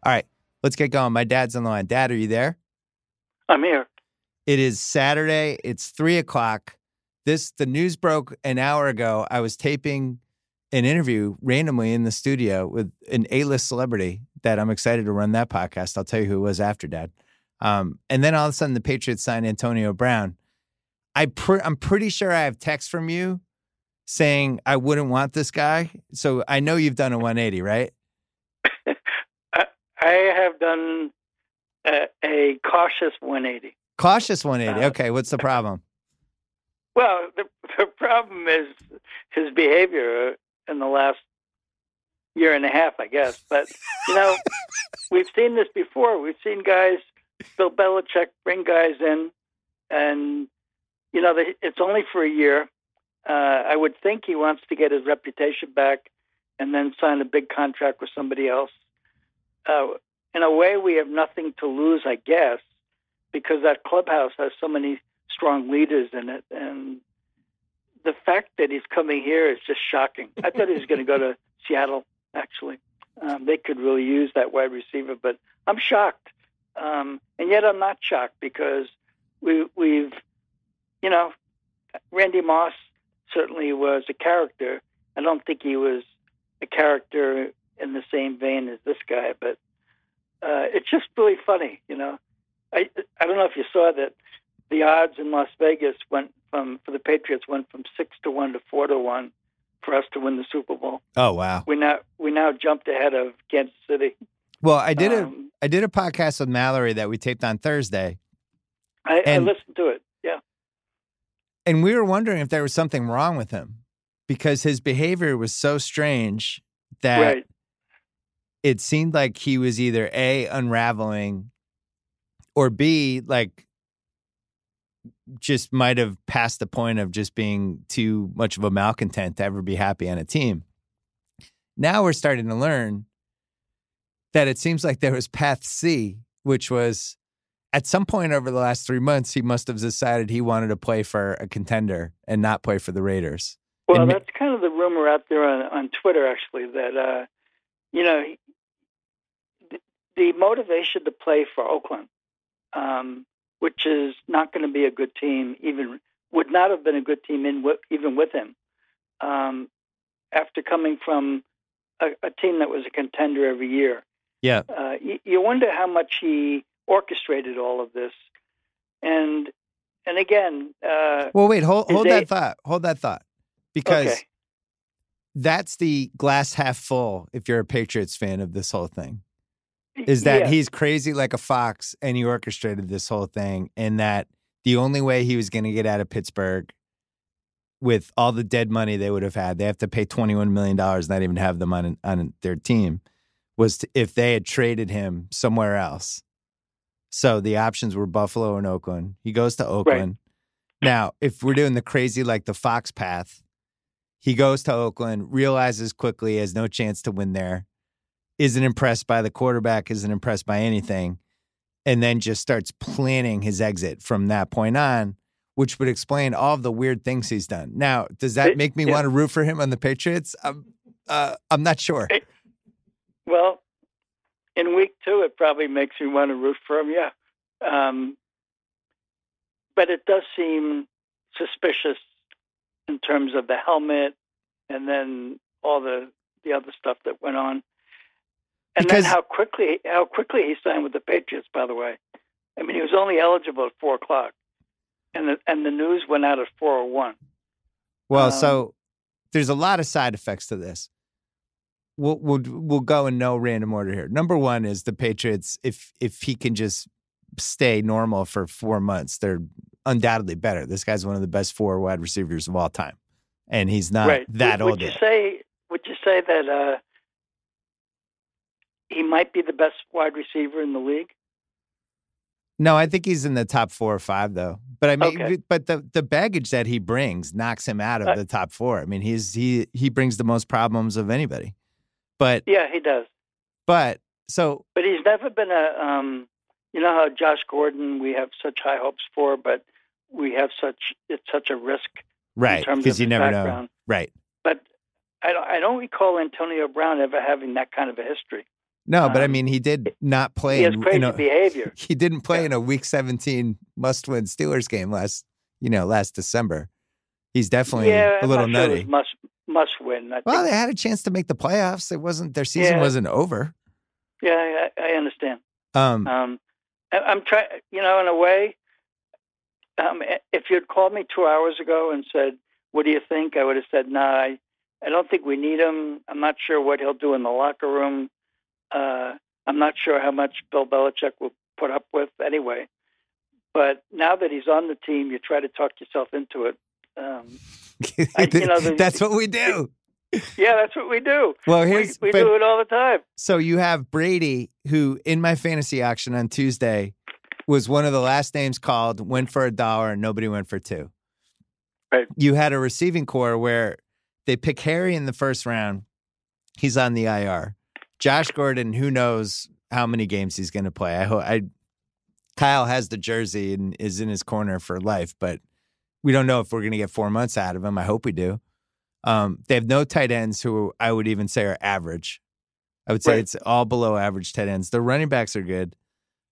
All right, let's get going. My dad's on the line. Dad, are you there? I'm here. It is Saturday. It's 3:00. The news broke an hour ago. I was taping an interview randomly in the studio with an A-list celebrity that I'm excited to run that podcast. I'll tell you who it was after, Dad. And then all of a sudden the Patriots signed Antonio Brown. I'm pretty sure I have text from you saying I wouldn't want this guy. So I know you've done a 180, right? I have done a cautious 180. Cautious 180. Okay, what's the problem? Well, the problem is his behavior in the last year and a half, I guess. But, we've seen this before. We've seen guys, Bill Belichick, bring guys in, and, it's only for a year. I would think he wants to get his reputation back and then sign a big contract with somebody else. In a way, we have nothing to lose, I guess, because that clubhouse has so many strong leaders in it. And the fact that he's coming here is just shocking. I thought he was going to go to Seattle, actually. They could really use that wide receiver, but I'm shocked. And yet I'm not shocked because we've, Randy Moss certainly was a character. I don't think he was a character in the same vein as this guy, but it's just really funny, I don't know if you saw that the odds in Las Vegas for the Patriots went from 6-1 to 4-1 for us to win the Super Bowl. Oh wow! We now jumped ahead of Kansas City. Well, I did a podcast with Mallory that we taped on Thursday. I listened to it. Yeah, and we were wondering if there was something wrong with him because his behavior was so strange that. Right. It seemed like he was either A, unraveling, or B, like just might have passed the point of just being too much of a malcontent to ever be happy on a team. Now we're starting to learn that it seems like there was path C, which was at some point over the last 3 months, he must have decided he wanted to play for a contender and not play for the Raiders. Well, that's kind of the rumor out there on Twitter, actually, that, the motivation to play for Oakland, which is not going to be a good team, would not have been a good team even with him. After coming from a team that was a contender every year, yeah, you wonder how much he orchestrated all of this. And again, well, wait, hold that thought, because that's the glass half full. If you're a Patriots fan of this whole thing. Is that he's crazy like a fox and he orchestrated this whole thing, and that the only way he was going to get out of Pittsburgh with all the dead money they would have had, they have to pay $21 million, not even have them on their team, was if they had traded him somewhere else. So the options were Buffalo and Oakland. He goes to Oakland. Right. Now, if we're doing the crazy like the fox path, he goes to Oakland, realizes quickly he has no chance to win there, isn't impressed by the quarterback, isn't impressed by anything, and then just starts planning his exit from that point on, which would explain all of the weird things he's done. Now, does that make me want to root for him on the Patriots? I'm not sure. Well, in week 2, it probably makes me want to root for him, yeah. But it does seem suspicious in terms of the helmet and then all the other stuff that went on. And then how quickly he signed with the Patriots, by the way. I mean, he was only eligible at 4:00, and the news went out at 4:01. Well, so there's a lot of side effects to this. We'll go in no random order here. Number one is the Patriots. If he can just stay normal for 4 months, they're undoubtedly better. This guy's one of the best 4 wide receivers of all time, and he's not that old yet. Would you say that he might be the best wide receiver in the league? No, I think he's in the top 4 or 5, though. But I mean, but the baggage that he brings knocks him out of the top 4. I mean, he brings the most problems of anybody. But yeah, he does. But he's never been a you know how Josh Gordon we have such high hopes for, but it's such a risk, right? In terms of because you never background. know, right? But I don't recall Antonio Brown ever having that kind of a history. No, but I mean, he did not play. He has crazy behavior. He didn't play in a Week 17 must-win Steelers game last December. He's definitely a little nutty. It was must win. Well, they had a chance to make the playoffs. Their season wasn't over. Yeah, I understand. I'm trying, in a way. If you'd called me 2 hours ago and said, "What do you think?" I would have said, "Nah, I don't think we need him. I'm not sure what he'll do in the locker room. I'm not sure how much Bill Belichick will put up with anyway." But now that he's on the team, you try to talk yourself into it. That's what we do. Yeah, that's what we do. Well, we do it all the time. So you have Brady, who in my fantasy auction on Tuesday was one of the last names called, went for $1, and nobody went for $2. Right. You had a receiving core where they pick Harry in the first round. He's on the IR. Josh Gordon, who knows how many games he's going to play. Kyle has the jersey and is in his corner for life, but we don't know if we're going to get 4 months out of him. I hope we do. They have no tight ends who I would even say are average. I would say it's all below average tight ends. The running backs are good.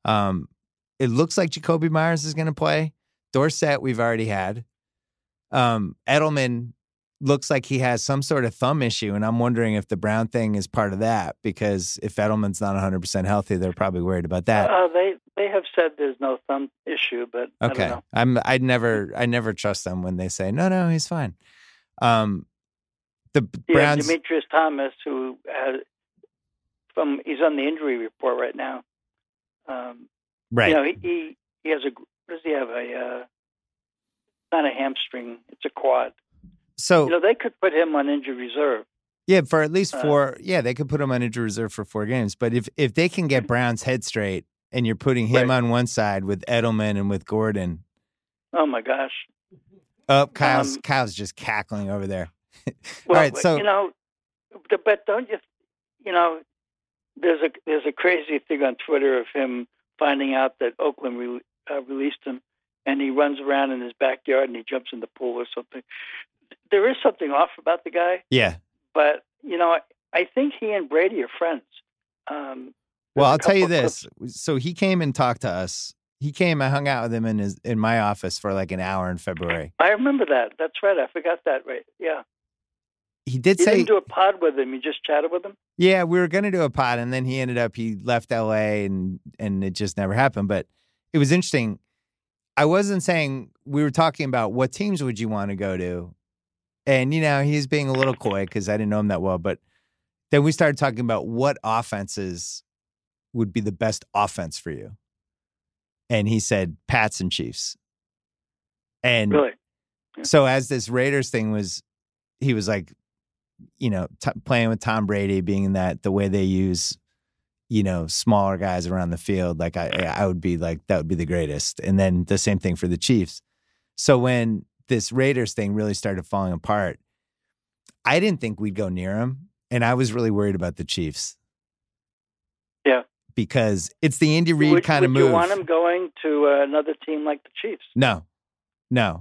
It looks like Jacoby Myers is going to play. Dorsett, we've already had. Edelman looks like he has some sort of thumb issue, and I'm wondering if the Brown thing is part of that, because if Edelman's not 100% healthy, they're probably worried about that. They have said there's no thumb issue, but okay. I don't know. I never trust them when they say no, he's fine. The Browns, Demetrius Thomas, who he's on the injury report right now. Right. He has what does he have? Not a hamstring, it's a quad. So they could put him on injured reserve. Yeah, for at least 4. They could put him on injured reserve for 4 games. But if they can get Brown's head straight, and you're putting him on one side with Edelman and with Gordon. Oh my gosh! Oh, Kyle's just cackling over there. Well, all right, so but don't you? There's a crazy thing on Twitter of him finding out that Oakland released him, and he runs around in his backyard and he jumps in the pool or something. There is something off about the guy. Yeah. But, I think he and Brady are friends. Well, I'll tell you this. So he came and talked to us. I hung out with him in my office for like an hour in February. I remember that. That's right. I forgot that. Right. Yeah. He didn't do a pod with him. You just chatted with him? Yeah, we were going to do a pod, and then he left L.A., and it just never happened. But it was interesting. I wasn't saying, we were talking about what teams would you want to go to. And, he's being a little coy because I didn't know him that well. But then we started talking about what offenses would be the best offense for you. And he said Pats and Chiefs. And really? Yeah. So as this Raiders thing he was like, playing with Tom Brady, being in the way they use, smaller guys around the field, like I would be like, that would be the greatest. And then the same thing for the Chiefs. So when this Raiders thing really started falling apart, I didn't think we'd go near him. And I was really worried about the Chiefs. Yeah. Because it's the Andy Reid kind of move. Would you want him going to another team like the Chiefs? No.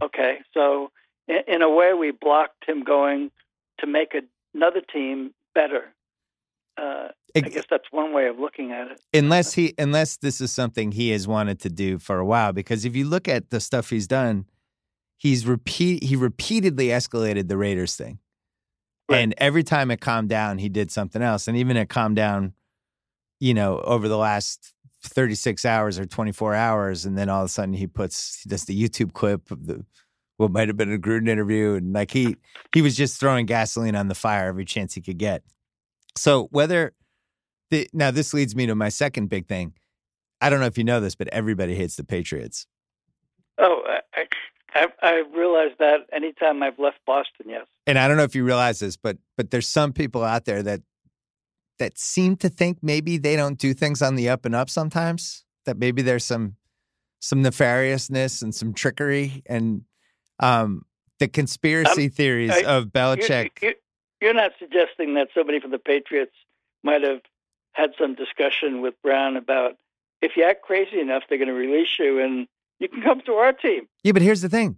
Okay. So in a way, we blocked him going to make another team better. I guess that's one way of looking at it. Unless this is something he has wanted to do for a while, because if you look at the stuff he's done, he repeatedly escalated the Raiders thing. Right. And every time it calmed down, he did something else. And even it calmed down, over the last 36 hours or 24 hours. And then all of a sudden he does the YouTube clip of what might have been a Gruden interview. And like he was just throwing gasoline on the fire every chance he could get. So now this leads me to my second big thing. I don't know if you know this, but everybody hates the Patriots. Oh, I realized that anytime I've left Boston, yes. And I don't know if you realize this, but there's some people out there that seem to think maybe they don't do things on the up and up sometimes, that maybe there's some nefariousness and some trickery and the conspiracy theories of Belichick. You're not suggesting that somebody from the Patriots might have had some discussion with Brown about, if you act crazy enough, they're going to release you and you can come to our team. Yeah, but here's the thing.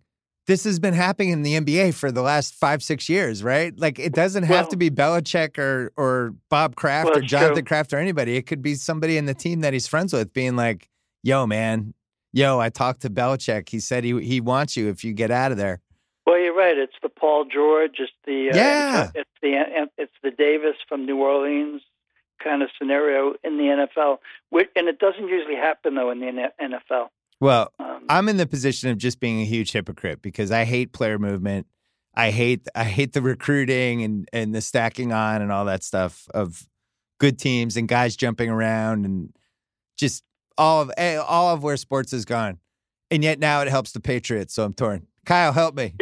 this has been happening in the NBA for the last 5-6 years, right? Like, it doesn't have to be Belichick or Bob Kraft or Jonathan Kraft or anybody. It could be somebody in the team that he's friends with being like, yo, man, I talked to Belichick. He said he wants you if you get out of there. Well, you're right. It's the Paul George. It's the it's the Davis from New Orleans kind of scenario in the NFL, and it doesn't usually happen though in the NFL. Well, I'm in the position of just being a huge hypocrite because I hate player movement. I hate the recruiting and the stacking on and all that stuff of good teams and guys jumping around and just all of where sports has gone. And yet now it helps the Patriots, so I'm torn. Kyle, help me.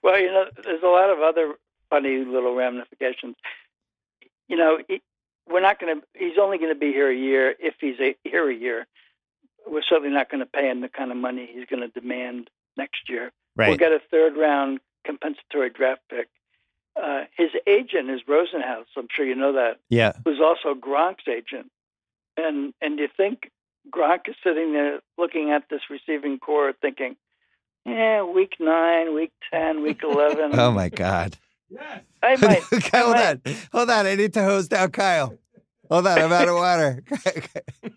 Well, there's a lot of other funny little ramifications. We're not going to. He's only going to be here a year if he's here a year. We're certainly not going to pay him the kind of money he's going to demand next year. Right. We'll get a third-round compensatory draft pick. His agent is Rosenhaus. I'm sure you know that. Yeah. Who's also Gronk's agent. And you think Gronk is sitting there looking at this receiving core thinking, week 9, week 10, week 11. Oh, my God. Yes. Hold on. I need to hose down Kyle. Hold on, I'm out of water.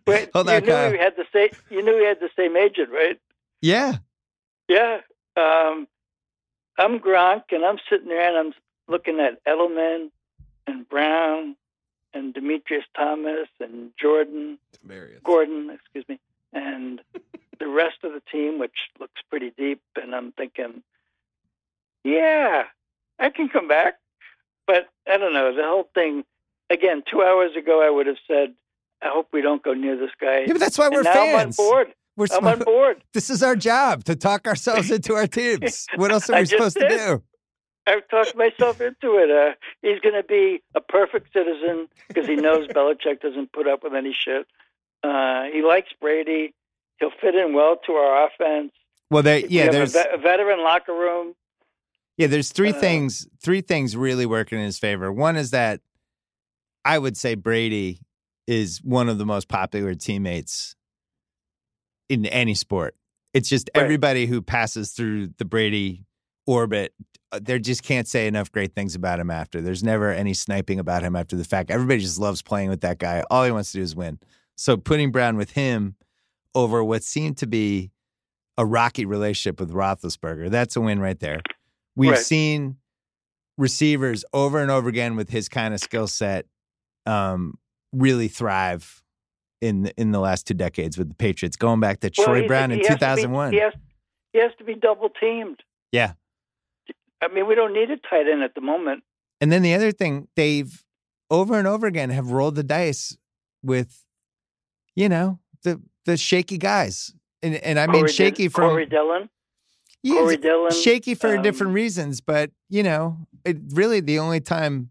Wait, hold on, Kyle. You knew he had the same agent, right? Yeah. Yeah. I'm Gronk, and I'm sitting there, and I'm looking at Edelman and Brown and Demetrius Thomas and Gordon, and the rest of the team, which looks pretty deep. And I'm thinking, I can come back. But I don't know, the whole thing. Again, 2 hours ago, I would have said, I hope we don't go near this guy. Yeah, but that's why we're fans. I'm on board. I'm on board. This is our job, to talk ourselves into our teams. What else are we supposed to do? I've talked myself into it. He's going to be a perfect citizen because he knows Belichick doesn't put up with any shit. He likes Brady. He'll fit in well to our offense. Well, there's a veteran locker room. Yeah, there's three things really working in his favor. One is that I would say Brady is one of the most popular teammates in any sport. It's just everybody who passes through the Brady orbit, they just can't say enough great things about him after. There's never any sniping about him after the fact. Everybody just loves playing with that guy. All he wants to do is win. So putting Brown with him over what seemed to be a rocky relationship with Roethlisberger, that's a win right there. We've seen receivers over and over again with his kind of skill set really thrive in the last 2 decades with the Patriots, going back to Troy Brown in 2001. He has to be double teamed. Yeah. I mean, we don't need a tight end at the moment. And then the other thing, they've over and over again have rolled the dice with, the shaky guys. And I mean shaky from Corey Dillon. Yeah, Corey Dillon. Shaky for different reasons, but it really the only time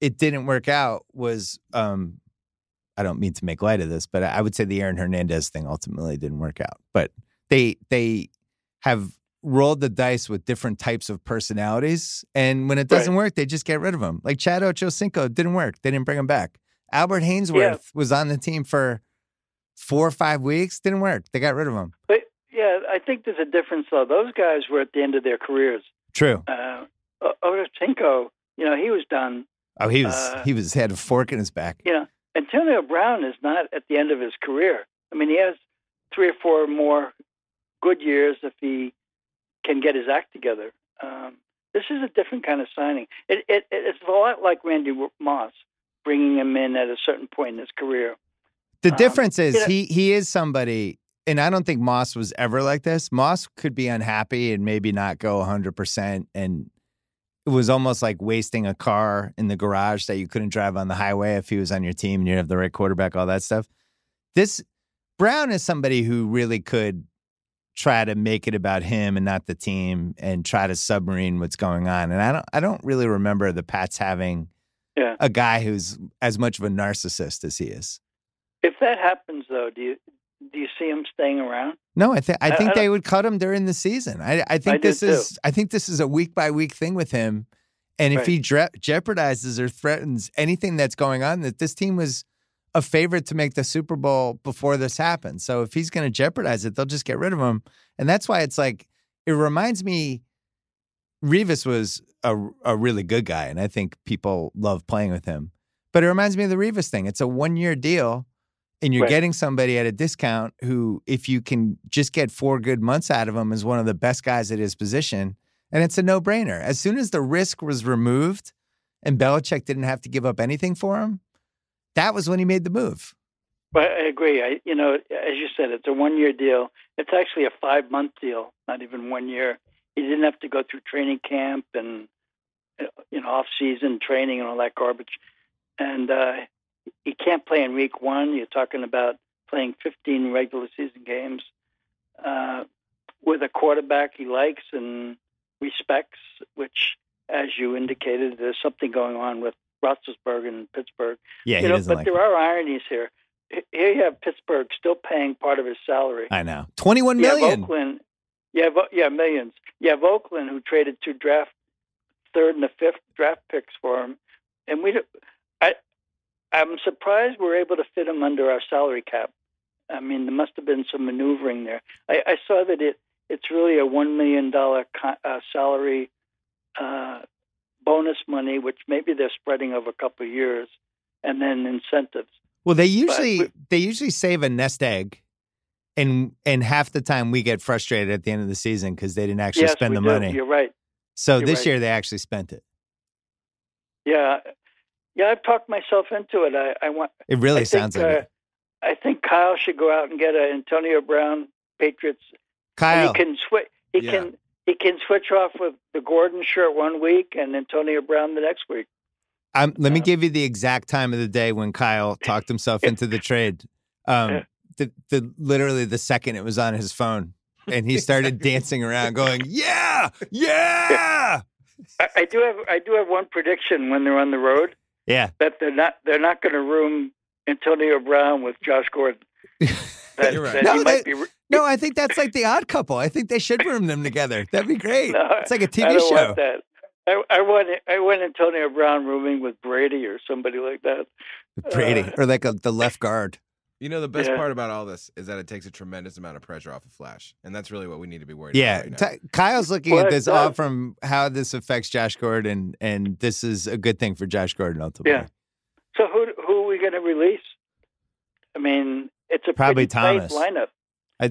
it didn't work out was I don't mean to make light of this, but I would say the Aaron Hernandez thing ultimately didn't work out. But they have rolled the dice with different types of personalities, and when it doesn't work, they just get rid of them. Like Chad Ochocinco didn't work; they didn't bring him back. Albert Hainsworth was on the team for 4 or 5 weeks, didn't work. They got rid of him. But I think there's a difference though. Those guys were at the end of their careers. True. Ochocinco, he was done. Oh, he had a fork in his back. Antonio Brown is not at the end of his career. I mean, he has 3 or 4 more good years if he can get his act together. This is a different kind of signing. It's a lot like Randy Moss, bringing him in at a certain point in his career. The difference is he is somebody, and I don't think Moss was ever like this. Moss could be unhappy and maybe not go 100%, and it was almost like wasting a car in the garage that you couldn't drive on the highway if he was on your team and you have the right quarterback, all that stuff. This Brown is somebody who really could try to make it about him and not the team and try to submarine what's going on. And I don't really remember the Pats having a guy who's as much of a narcissist as he is. If that happens, though, do you see him staying around? No, I think they would cut him during the season. I think this is a week by week thing with him, and if he jeopardizes or threatens anything that's going on, that this team was a favorite to make the Super Bowl before this happened. So if he's going to jeopardize it, they'll just get rid of him. And that's why it's like, it reminds me, Revis was a really good guy, and I think people love playing with him. But it reminds me of the Revis thing. It's a 1-year deal, and you're getting somebody at a discount who, if you can just get 4 good months out of him, is one of the best guys at his position. And it's a no-brainer. As soon as the risk was removed and Belichick didn't have to give up anything for him, that was when he made the move. Well, I agree. As you said, it's a 1-year deal. It's actually a 5-month deal, not even 1 year. He didn't have to go through training camp and off-season training and all that garbage. And he can't play in week 1. You're talking about playing 15 regular season games with a quarterback he likes and respects, which, as you indicated, there's something going on with Roethlisberger in Pittsburgh. Yeah, he doesn't like there are ironies here. Here you have Pittsburgh still paying part of his salary. I know. $21 million. You have Oakland. Millions. You have Oakland, who traded 2 third and the 5th draft picks for him. And I'm surprised we're able to fit him under our salary cap. I mean, there must have been some maneuvering there. I saw that it's really a $1 million salary bonus money, which maybe they're spreading over a couple of years, and then incentives. Well, they usually save a nest egg, and half the time we get frustrated at the end of the season because they didn't actually spend the money. You're right. So this year they actually spent it. Yeah, I've talked myself into it. It really sounds like it. I think Kyle should go out and get an Antonio Brown Patriots. Kyle, and he can switch. He can switch off with the Gordon shirt 1 week and Antonio Brown the next week. Let me give you the exact time of the day when Kyle talked himself into the trade. Literally the second it was on his phone, and he started dancing around, going, "Yeah, yeah." I do have one prediction when they're on the road. Yeah, that they're not going to room Antonio Brown with Josh Gordon. You're right. No, I think that's like the Odd Couple. I think they should room them together. That'd be great. No, it's like a TV show. Want that. I want Antonio Brown rooming with Brady or somebody like that. Brady or like the left guard. You know, the best part about all this is that it takes a tremendous amount of pressure off of Flash, and that's really what we need to be worried about right now. Kyle's looking at this all from how this affects Josh Gordon, and this is a good thing for Josh Gordon ultimately. Yeah. So who are we going to release? I mean, it's a probably pretty Thomas tight lineup.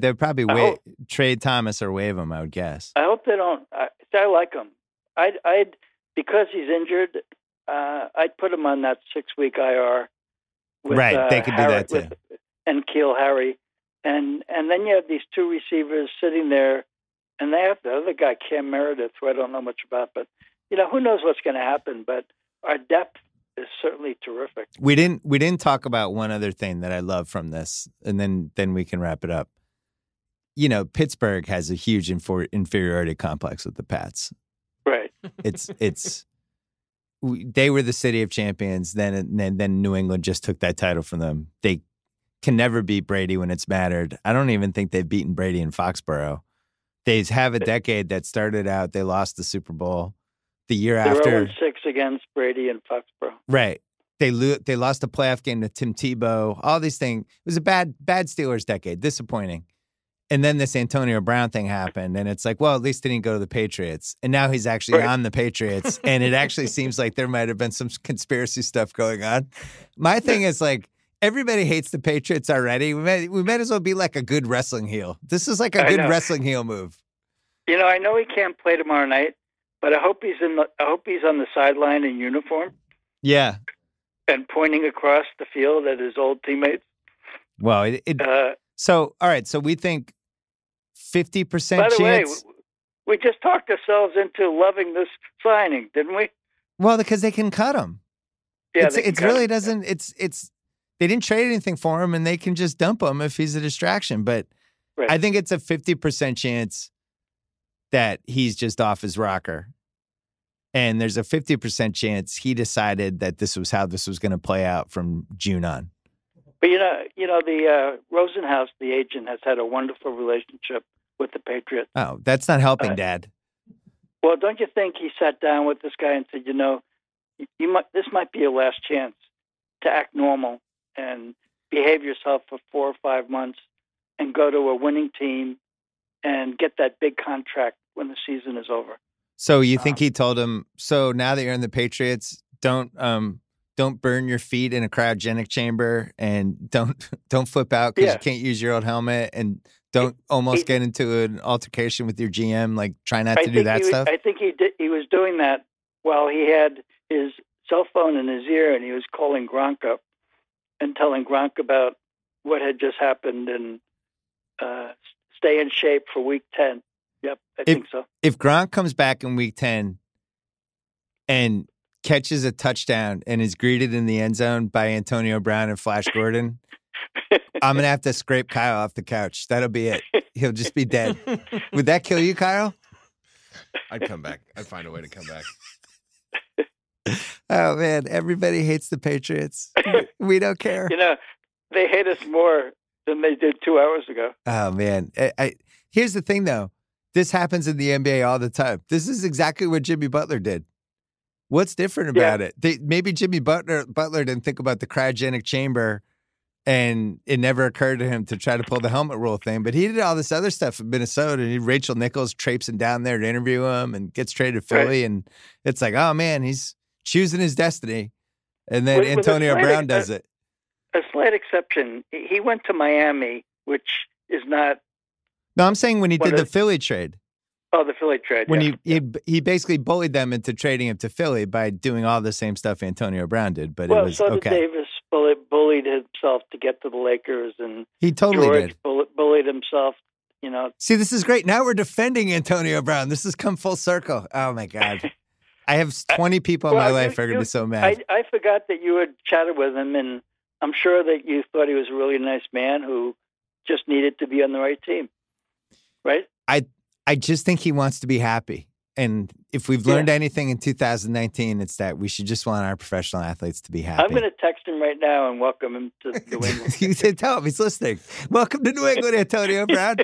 They'd probably trade Thomas or waive him, I would guess. I hope they don't. I like him. I'd because he's injured, I'd put him on that 6-week IR. With, right, they could do that too. And Keel Harry. And then you have these 2 receivers sitting there, and they have the other guy, Cam Meredith, who I don't know much about. But, who knows what's going to happen. But our depth is certainly terrific. We didn't talk about one other thing that I love from this, and then we can wrap it up. Pittsburgh has a huge inferiority complex with the Pats. Right. They were the city of champions. Then New England just took that title from them. They can never beat Brady when it's mattered. I don't even think they've beaten Brady in Foxborough. They have a decade that started out. They lost the Super Bowl the year after. 0-6 against Brady in Foxborough. Right. They lost a playoff game to Tim Tebow. All these things. It was a bad Steelers decade. Disappointing. And then this Antonio Brown thing happened, and it's like, well, at least he didn't go to the Patriots. And now he's actually on the Patriots, and it actually seems like there might have been some conspiracy stuff going on. My thing is, like, everybody hates the Patriots already. We might as well be like a good wrestling heel. This is like a good wrestling heel move. I know he can't play tomorrow night, but I hope he's on the sideline in uniform. Yeah. And pointing across the field at his old teammates. Well, so all right, so we think 50% chance. By the way, we just talked ourselves into loving this signing, didn't we? Well, because they can cut him. Yeah, it really doesn't. It's they didn't trade anything for him, and they can just dump him if he's a distraction. But I think it's a 50% chance that he's just off his rocker, and there's a 50% chance he decided that this was how this was going to play out from June on. But the Rosenhaus, the agent, has had a wonderful relationship with the Patriots. Oh, that's not helping, Dad. Well, don't you think he sat down with this guy and said, this might be your last chance to act normal and behave yourself for 4 or 5 months and go to a winning team and get that big contract when the season is over. So you think he told him, so now that you're in the Patriots, don't burn your feet in a cryogenic chamber, and don't flip out because you can't use your old helmet, and don't get into an altercation with your GM. Like, try not to do that stuff. I think he was doing that while he had his cell phone in his ear, and he was calling Gronk up and telling Gronk about what had just happened and stay in shape for Week 10. Yep, I think so. If Gronk comes back in Week 10 and catches a touchdown and is greeted in the end zone by Antonio Brown and Flash Gordon, I'm going to have to scrape Kyle off the couch. That'll be it. He'll just be dead. Would that kill you, Kyle? I'd come back. I'd find a way to come back. Oh, man. Everybody hates the Patriots. We don't care. They hate us more than they did 2 hours ago. Oh, man. Here's the thing, though. This happens in the NBA all the time. This is exactly what Jimmy Butler did. What's different about it? Maybe Jimmy Butler didn't think about the cryogenic chamber, and it never occurred to him to try to pull the helmet rule thing. But he did all this other stuff in Minnesota, and Rachel Nichols traipsing down there to interview him and gets traded to Philly. Right. And it's like, oh, man, he's choosing his destiny. And then Antonio Brown does it. A slight exception. He went to Miami, which is not. No, I'm saying when he did the Philly trade. Oh, the Philly trade. When he basically bullied them into trading him to Philly by doing all the same stuff Antonio Brown did, but it was so okay. Did Davis bullied himself to get to the Lakers, and he totally George did. Bullied himself. See, this is great. Now we're defending Antonio Brown. This has come full circle. Oh my God, I have 20 people in my life are going to be so mad. I forgot that you had chatted with him, and I'm sure that you thought he was a really nice man who just needed to be on the right team, right? I just think he wants to be happy. And if we've learned anything in 2019, it's that we should just want our professional athletes to be happy. I'm going to text him right now and welcome him to New England. You said, tell him he's listening. Welcome to New England, Antonio Brown.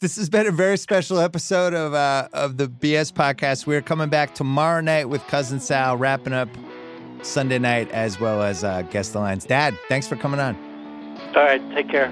This has been a very special episode of the BS podcast. We're coming back tomorrow night with Cousin Sal, wrapping up Sunday night, as well as Guest the Lines. Dad, thanks for coming on. All right, take care.